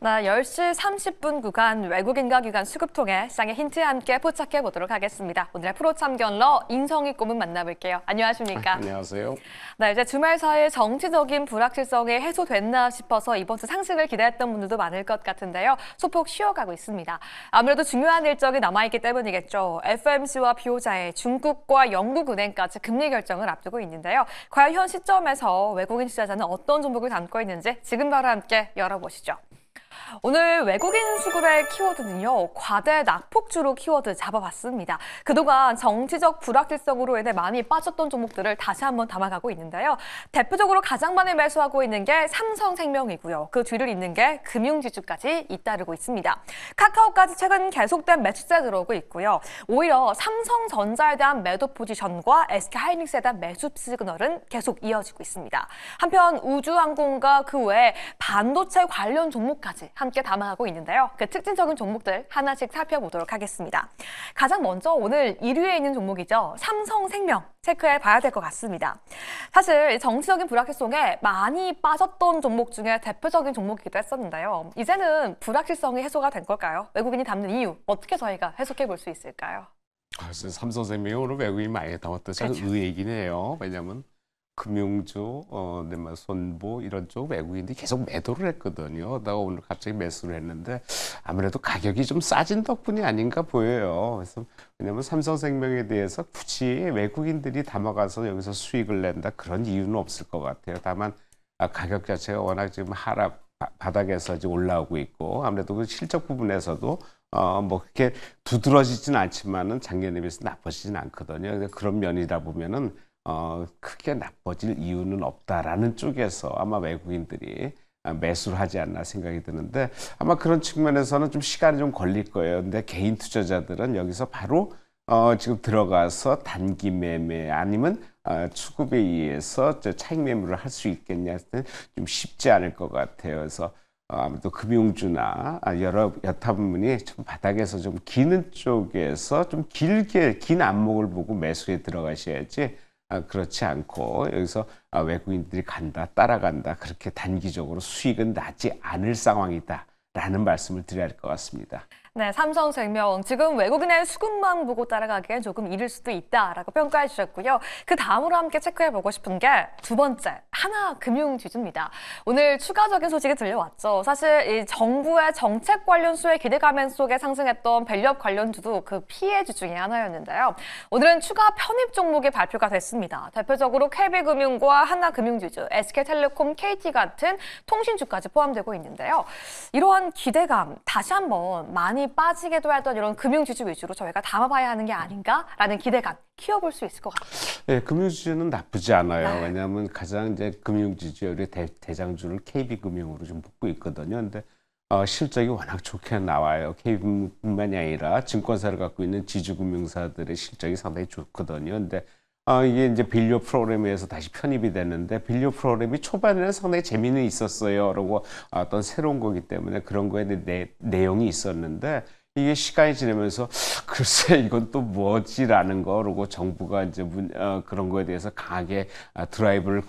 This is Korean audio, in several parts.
나 10시 30분 구간 외국인과 기관 수급 통해 시장의 힌트 함께 포착해 보도록 하겠습니다. 오늘의 프로 참견러 인성이 꼬문 만나볼게요. 안녕하십니까? 안녕하세요. 네, 이제 주말 사이 정치적인 불확실성이 해소됐나 싶어서 이번 주 상승을 기대했던 분들도 많을 것 같은데요. 소폭 쉬어가고 있습니다. 아무래도 중요한 일정이 남아있기 때문이겠죠. FOMC와 BOJ, 중국과 영국은행까지 금리 결정을 앞두고 있는데요. 과연 현 시점에서 외국인 투자자는 어떤 종목을 담고 있는지 지금 바로 함께 열어보시죠. 오늘 외국인 수급의 키워드는요, 과대 낙폭주로 키워드 잡아봤습니다. 그동안 정치적 불확실성으로 인해 많이 빠졌던 종목들을 다시 한번 담아가고 있는데요. 대표적으로 가장 많이 매수하고 있는 게 삼성생명이고요. 그 뒤를 잇는 게 금융지주까지 잇따르고 있습니다. 카카오까지 최근 계속된 매수세 들어오고 있고요. 오히려 삼성전자에 대한 매도 포지션과 SK하이닉스에 대한 매수 시그널은 계속 이어지고 있습니다. 한편 우주항공과 그 외에 반도체 관련 종목까지 함께 담아가고 있는데요. 그 특징적인 종목들 하나씩 살펴보도록 하겠습니다. 가장 먼저 오늘 1위에 있는 종목이죠. 삼성생명 체크해 봐야 될 것 같습니다. 사실 정치적인 불확실성에 많이 빠졌던 종목 중에 대표적인 종목이기도 했었는데요. 이제는 불확실성이 해소가 된 걸까요? 외국인이 담는 이유 어떻게 저희가 해석해 볼 수 있을까요? 삼성생명이 오늘 외국인이 많이 담았던 참 그렇죠. 의외이긴 해요. 왜냐하면 금융주, 손보 이런 쪽 외국인들이 계속 매도를 했거든요. 그러다가 오늘 갑자기 매수를 했는데 아무래도 가격이 좀 싸진 덕분이 아닌가 보여요. 그래서 왜냐하면 삼성생명에 대해서 굳이 외국인들이 담아가서 여기서 수익을 낸다 그런 이유는 없을 것 같아요. 다만 가격 자체가 워낙 지금 하락 바닥에서 이제 올라오고 있고 아무래도 그 실적 부분에서도 그렇게 두드러지진 않지만은 작년에 비해서 나빠지진 않거든요. 그런 면이다 보면은 크게 나빠질 이유는 없다라는 쪽에서 아마 외국인들이 매수를 하지 않나 생각이 드는데 아마 그런 측면에서는 좀 시간이 좀 걸릴 거예요. 근데 개인 투자자들은 여기서 바로 지금 들어가서 단기 매매 아니면 수급에 의해서 차익 매물을 할 수 있겠냐 할 좀 쉽지 않을 것 같아요. 그래서 아무래도 금융주나 여러 여타 부분이 좀 바닥에서 좀 기는 쪽에서 좀 길게 긴 안목을 보고 매수에 들어가셔야지 그렇지 않고 여기서 외국인들이 간다, 따라간다 그렇게 단기적으로 수익은 나지 않을 상황이다라는 말씀을 드려야 할 것 같습니다. 네, 삼성생명 지금 외국인의 수급만 보고 따라가기엔 조금 이를 수도 있다라고 평가해 주셨고요. 그 다음으로 함께 체크해보고 싶은 게 두 번째, 하나금융지주입니다. 오늘 추가적인 소식이 들려왔죠. 사실 이 정부의 정책 관련 수혜 기대감 속에 상승했던 밸류업 관련주도 그 피해주 중에 하나였는데요. 오늘은 추가 편입 종목이 발표가 됐습니다. 대표적으로 KB금융과 하나금융지주, SK텔레콤, KT 같은 통신주까지 포함되고 있는데요. 이러한 기대감 다시 한번 많이 빠지게도 했던 이런 금융지주 위주로 저희가 담아봐야 하는 게 아닌가라는 기대감 키워볼 수 있을 것 같아요. 네, 금융지주는 나쁘지 않아요. 왜냐하면 가장 이제 금융지주의 대장주를 KB금융으로 좀 뽑고 있거든요. 근데 실적이 워낙 좋게 나와요. KB뿐만이 아니라 증권사를 갖고 있는 지주금융사들의 실적이 상당히 좋거든요. 근데 이게 이제 밸류 프로그램에서 다시 편입이 됐는데 밸류 프로그램이 초반에는 상당히 재미는 있었어요. 그리고 어떤 새로운 거기 때문에 그런 거에 대한 내용이 있었는데 이게 시간이 지나면서 글쎄 이건 또 뭐지라는 거 그리고 정부가 이제 그런 거에 대해서 강하게 드라이브를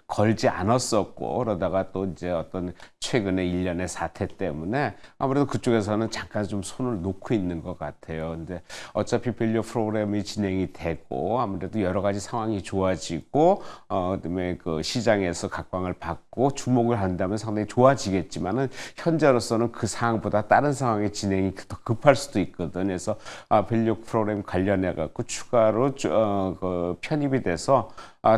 걸지 않았었고 그러다가 또 이제 어떤 최근에 일련의 사태 때문에 아무래도 그쪽에서는 잠깐 좀 손을 놓고 있는 것 같아요. 근데 어차피 밸류 프로그램이 진행이 되고 아무래도 여러 가지 상황이 좋아지고 그다음에 그 시장에서 각광을 받고 주목을 한다면 상당히 좋아지겠지만은 현재로서는 그 상황보다 다른 상황에 진행이 더 급할 수도 있거든요. 그래서 밸류 프로그램 관련해 갖고 추가로 그 편입이 돼서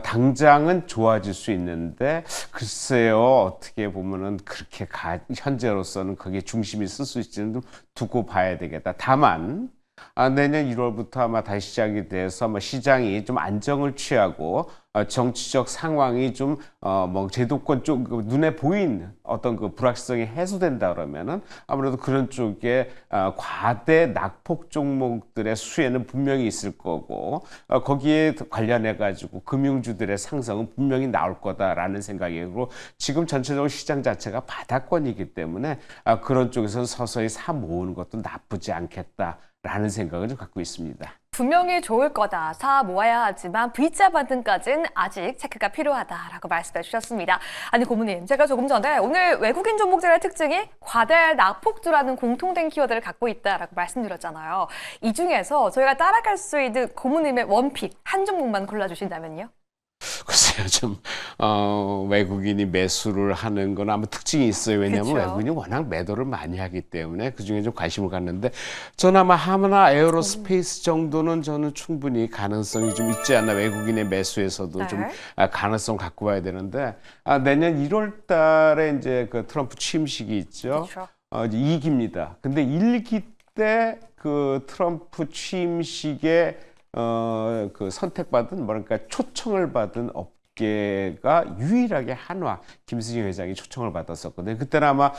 당장은 좋아질 수 있는데 글쎄요 어떻게 보면은 그렇게 현재로서는 그게 중심이 쓸 수 있지는 좀 두고 봐야 되겠다. 다만 내년 1월부터 아마 다시 시작이 돼서 아마 시장이 좀 안정을 취하고 정치적 상황이 좀 제도권 쪽 눈에 보인 어떤 그 불확실성이 해소된다 그러면은 아무래도 그런 쪽에 과대 낙폭 종목들의 수혜는 분명히 있을 거고 거기에 관련해 가지고 금융주들의 상승은 분명히 나올 거다라는 생각이고 지금 전체적으로 시장 자체가 바닥권이기 때문에 그런 쪽에서 서서히 사 모으는 것도 나쁘지 않겠다라는 생각을 좀 갖고 있습니다. 분명히 좋을 거다. 사 모아야 하지만 V자 반등까지는 아직 체크가 필요하다라고 말씀해 주셨습니다. 아니 고모님, 제가 조금 전에 오늘 외국인 종목들의 특징이 과대 낙폭주라는 공통된 키워드를 갖고 있다라고 말씀드렸잖아요. 이 중에서 저희가 따라갈 수 있는 고모님의 원픽 한 종목만 골라주신다면요? 글쎄요, 외국인이 매수를 하는 건 아마 특징이 있어요. 왜냐하면 그쵸. 외국인이 워낙 매도를 많이 하기 때문에 그 중에 좀 관심을 갖는데 저는 아마 하나 에어로스페이스 정도는 저는 충분히 가능성이 좀 있지 않나. 외국인의 매수에서도 네. 좀 가능성 갖고 봐야 되는데 내년 1월 달에 이제 그 트럼프 취임식이 있죠. 그쵸. 이제 2기입니다. 근데 1기 때 그 트럼프 취임식에 그 선택받은 뭐랄까 초청을 받은 업계가 유일하게 한화 김수진 회장이 초청을 받았었거든요. 그때는 아마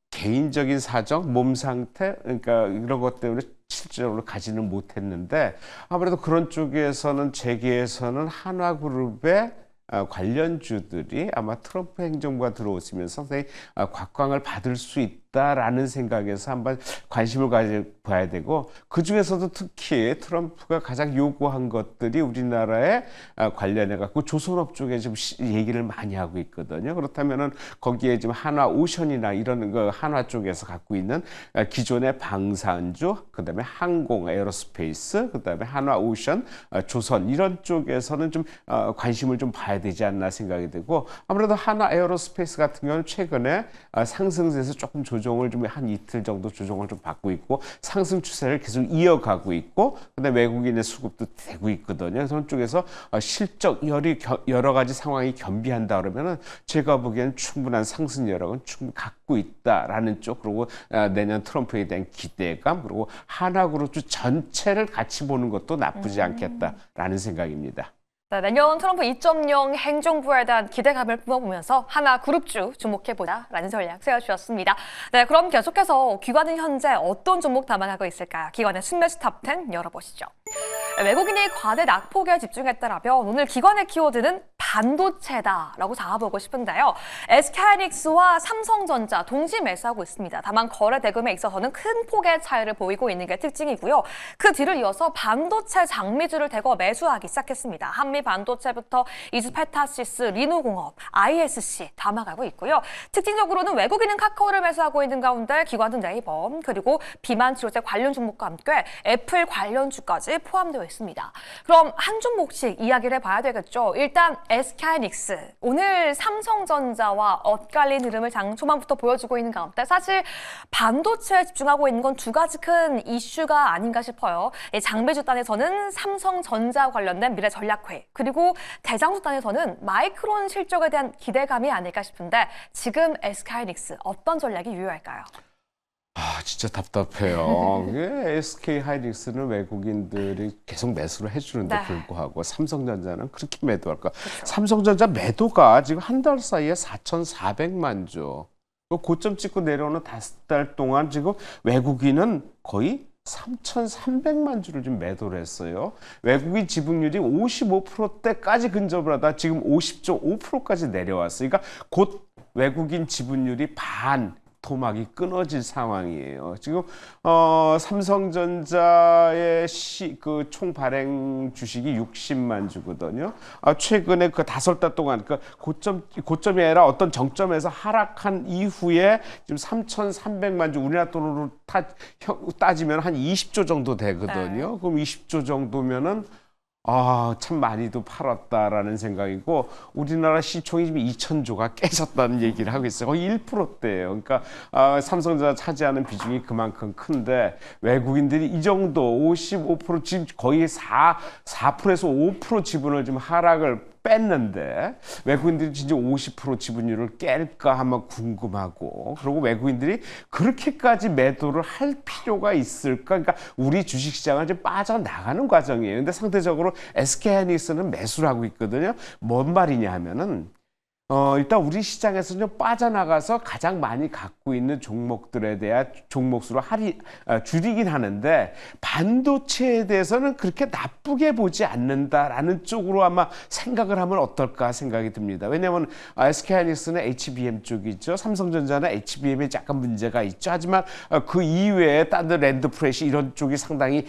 개인적인 사정, 몸 상태, 그러니까 이런 것 때문에 실질적으로 가지는 못했는데 아무래도 그런 쪽에서는 재계에서는 한화그룹의 관련주들이 아마 트럼프 행정부가 들어오시면서 상당히 곽광을 받을 수 있다라는 생각에서 한번 관심을 가져봐야 되고, 그중에서도 특히 트럼프가 가장 요구한 것들이 우리나라에 관련해 갖고 조선업 쪽에 좀 얘기를 많이 하고 있거든요. 그렇다면은 거기에 지금 한화 오션이나 이런 거 한화 쪽에서 갖고 있는 기존의 방산주, 그다음에 항공 에어로스페이스, 그다음에 한화 오션, 조선 이런 쪽에서는 좀 관심을 좀 봐야 되지 않나 생각이 되고, 아무래도 한화 에어로스페이스 같은 경우는 최근에 상승세에서 조금 조정을 좀 한 이틀 정도 조정을 좀 받고 있고 상승 추세를 계속 이어가고 있고, 그다음에 외국인의 수급도 되고 있거든요. 그런 쪽에서 실적 여러 가지 상황이 겸비한다 그러면은 제가 보기에는 충분한 상승 여력은 충분히 갖고 있다라는 쪽, 그리고 내년 트럼프에 대한 기대감, 그리고 한화그룹 전체를 같이 보는 것도 나쁘지 않겠다라는 생각입니다. 네, 내년 트럼프 2.0 행정부에 대한 기대감을 뿜어보면서 하나 그룹주 주목해보자라는 전략 세워주셨습니다. 네, 그럼 계속해서 기관은 현재 어떤 종목 담아가고 있을까요? 기관의 순매수 탑10 열어보시죠. 외국인이 과대 낙폭에 집중했다라면 오늘 기관의 키워드는 반도체다라고 잡아보고 싶은데요. SK하이닉스와 삼성전자 동시 매수하고 있습니다. 다만 거래 대금에 있어서는 큰 폭의 차이를 보이고 있는 게 특징이고요. 그 뒤를 이어서 반도체 장미주를 대거 매수하기 시작했습니다. 한미 반도체부터 이즈페타시스, 리누공업, ISC 담아가고 있고요. 특징적으로는 외국인은 카카오를 매수하고 있는 가운데 기관은 네이버, 그리고 비만 치료제 관련 종목과 함께 애플 관련주까지 포함되어 있습니다. 그럼 한 종목씩 이야기를 해봐야 되겠죠. 일단 SK하이닉스, 오늘 삼성전자와 엇갈린 흐름을 장 초반부터 보여주고 있는 가운데 사실 반도체에 집중하고 있는 건 두 가지 큰 이슈가 아닌가 싶어요. 장비주 단에서는 삼성전자 관련된 미래 전략회, 그리고 대장주 단에서는 마이크론 실적에 대한 기대감이 아닐까 싶은데 지금 SK하이닉스 어떤 전략이 유효할까요? 진짜 답답해요. SK하이닉스는 외국인들이 계속 매수를 해주는데 네. 불구하고 삼성전자는 그렇게 매도할까? 삼성전자 매도가 지금 한 달 사이에 4,400만 주. 고점 찍고 내려오는 5달 동안 지금 외국인은 거의 3,300만 주를 좀 매도를 했어요. 외국인 지분율이 55%대까지 근접을 하다 지금 50.5%까지 내려왔어요. 그러니까 곧 외국인 지분율이 반 토막이 끊어질 상황이에요. 지금 삼성전자의 그 총 발행 주식이 60만 주거든요. 최근에 그 5달 동안 그 고점이 아니라 어떤 정점에서 하락한 이후에 지금 3,300만 주, 우리나라 돈으로 따지면 한 20조 정도 되거든요. 그럼 20조 정도면은 참 많이도 팔았다라는 생각이고, 우리나라 시총이 지금 2,000조가 깨졌다는 얘기를 하고 있어요. 거의 1%대예요. 그러니까 삼성전자 차지하는 비중이 그만큼 큰데 외국인들이 이 정도 55% 지금 거의 4%에서 5% 지분을 좀 하락을 뺐는데 외국인들이 진짜 50% 지분율을 깰까 하면 궁금하고, 그리고 외국인들이 그렇게까지 매도를 할 필요가 있을까? 그러니까 우리 주식시장은 좀 빠져나가는 과정이에요. 근데 상대적으로 SK하이닉스는 매수를 하고 있거든요. 뭔 말이냐 하면은 일단 우리 시장에서 좀 빠져나가서 가장 많이 갖고 있는 종목들에 대한 종목수로 줄이긴 하는데 반도체에 대해서는 그렇게 나쁘게 보지 않는다라는 쪽으로 아마 생각을 하면 어떨까 생각이 듭니다. 왜냐하면 SK하이닉스는 HBM 쪽이죠. 삼성전자는 HBM에 약간 문제가 있죠. 하지만 그 이외에 다른 랜드프레시 이런 쪽이 상당히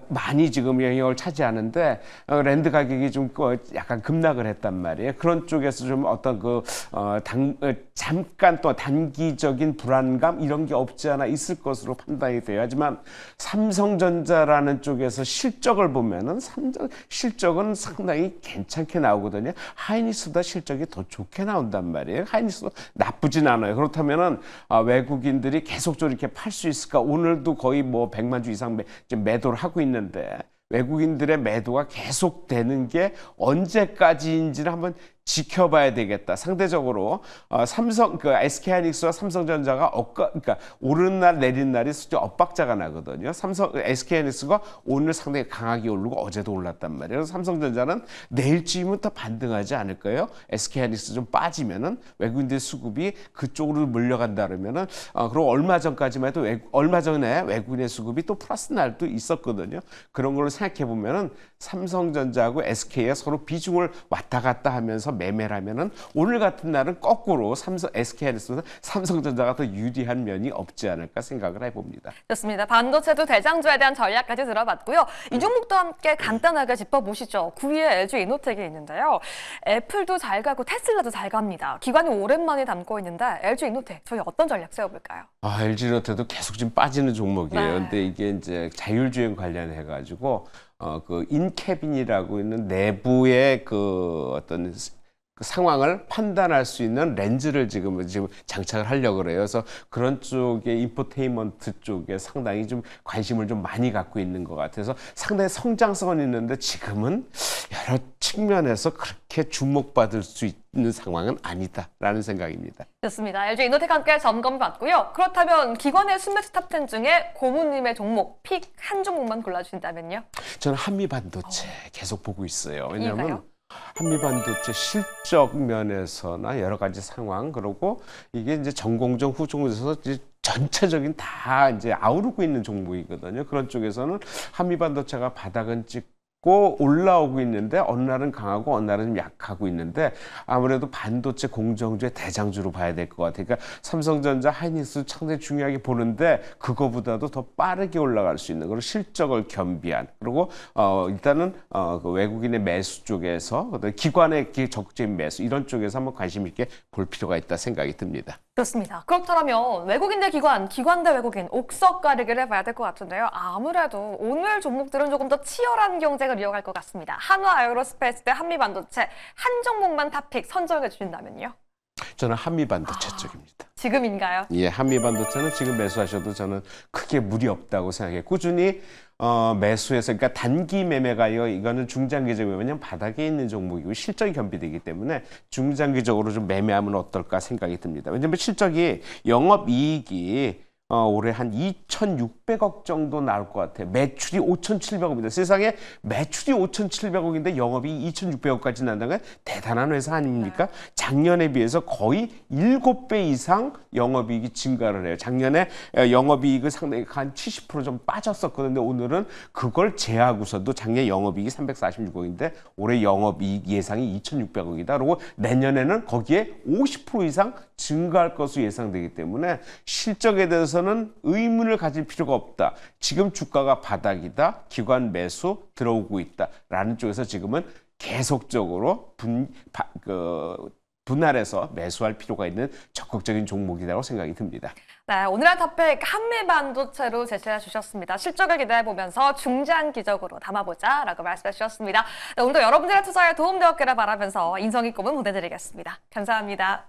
많이 지금 영역을 차지하는데 랜드 가격이 좀 약간 급락을 했단 말이에요. 그런 쪽에서 좀 어떤 잠깐 또 단기적인 불안감 이런 게 없지 않아 있을 것으로 판단이 돼요. 하지만 삼성전자라는 쪽에서 실적을 보면은 실적은 상당히 괜찮게 나오거든요. 하이닉스보다 실적이 더 좋게 나온단 말이에요. 하이닉스도 나쁘진 않아요. 그렇다면은 외국인들이 계속적으로 이렇게 팔 수 있을까? 오늘도 거의 뭐 100만 주 이상 매도를 하고 있는데 외국인들의 매도가 계속되는 게 언제까지인지를 한번 지켜봐야 되겠다. 상대적으로 SK하이닉스와 삼성전자가 그러니까 오르는 날 내리는 날이 수직 엇박자가 나거든요. SK하이닉스가 오늘 상당히 강하게 오르고 어제도 올랐단 말이에요. 그래서 삼성전자는 내일쯤이면 더 반등하지 않을까요? SK하이닉스 좀 빠지면은 외국인들 수급이 그쪽으로 몰려간다 그러면은 그리고 얼마 전에 외국인의 수급이 또 플러스 날도 있었거든요. 그런 걸로 생각해 보면은 삼성전자하고 SK가 서로 비중을 왔다 갔다 하면서 매매를 하면은 오늘 같은 날은 거꾸로 SK하이닉스보다 삼성전자가 더 유리한 면이 없지 않을까 생각을 해봅니다. 좋습니다. 반도체도 대장주에 대한 전략까지 들어봤고요. 이 종목도 함께 간단하게 짚어보시죠. 9위에 LG 이노텍이 있는데요. 애플도 잘 가고 테슬라도 잘 갑니다. 기관이 오랜만에 담고 있는데 LG 이노텍 저희 어떤 전략 세워볼까요? LG 이노텍도 계속 지금 빠지는 종목이에요. 네. 근데 이게 이제 자율주행 관련해가지고 그 인캐빈이라고 있는 내부의 그 어떤 그 상황을 판단할 수 있는 렌즈를 지금 장착을 하려고 그래요. 그래서 그런 쪽에 인포테인먼트 쪽에 상당히 좀 관심을 좀 많이 갖고 있는 것 같아서 상당히 성장성은 있는데 지금은 여러 측면에서 그렇게 주목받을 수 있는 상황은 아니다라는 생각입니다. 좋습니다. LG 이노텍 함께 점검받고요. 그렇다면 기관의 순매수 탑10 중에 고모님의 종목 픽 한 종목만 골라주신다면요? 저는 한미반도체 계속 보고 있어요. 왜냐하면 이유가요? 한미반도체 실적 면에서나 여러 가지 상황 그리고 이게 이제 전공정 후공정에서 전체적인 다 이제 아우르고 있는 종목이거든요. 그런 쪽에서는 한미반도체가 바닥은 찍고 올라오고 있는데 어느 날은 강하고 어느 날은 좀 약하고 있는데 아무래도 반도체 공정주의 대장주로 봐야 될 것 같아요. 그러니까 삼성전자, 하이닉스 상당히 중요하게 보는데 그거보다도 더 빠르게 올라갈 수 있는 그리고 실적을 겸비한 그리고 일단은 그 외국인의 매수 쪽에서 기관의 적극적인 매수 이런 쪽에서 한번 관심 있게 볼 필요가 있다 생각이 듭니다. 좋습니다. 그렇다면 외국인 대 기관, 기관 대 외국인 옥석 가리기를 해봐야 될 것 같은데요. 아무래도 오늘 종목들은 조금 더 치열한 경쟁을 이어갈 것 같습니다. 한화 에어로스페이스 대 한미반도체 한 종목만 탑픽 선정해 주신다면요? 저는 한미반도체 쪽입니다. 지금인가요? 예, 한미반도체는 지금 매수하셔도 저는 크게 무리 없다고 생각해요. 꾸준히 매수해서 그러니까 단기 매매가요. 이거는 중장기적 매매 왜냐면 바닥에 있는 종목이고 실적이 겸비되기 때문에 중장기적으로 좀 매매하면 어떨까 생각이 듭니다. 왜냐면 실적이 영업이익이 올해 한 2,600억 정도 나올 것 같아요. 매출이 5,700억입니다. 세상에 매출이 5,700억인데 영업이익이 2,600억까지 난다는 건 대단한 회사 아닙니까? 작년에 비해서 거의 7배 이상 영업이익이 증가를 해요. 작년에 영업이익은 상당히 한 70% 좀 빠졌었거든요. 오늘은 그걸 제하고서도 작년 영업이익이 346억인데 올해 영업이익 예상이 2,600억이다. 그리고 내년에는 거기에 50% 이상 증가할 것으로 예상되기 때문에 실적에 대해서는 의문을 가질 필요가 없다. 지금 주가가 바닥이다. 기관 매수 들어오고 있다라는 쪽에서 지금은 계속적으로 분할해서 매수할 필요가 있는 적극적인 종목이라고 생각이 듭니다. 네, 오늘의 탑픽 한미반도체로 제시해 주셨습니다. 실적을 기대해 보면서 중장기적으로 담아보자라고 말씀해 주셨습니다. 네, 오늘도 여러분들의 투자에 도움되었기를 바라면서 인성이 꼽은 보내드리겠습니다. 감사합니다.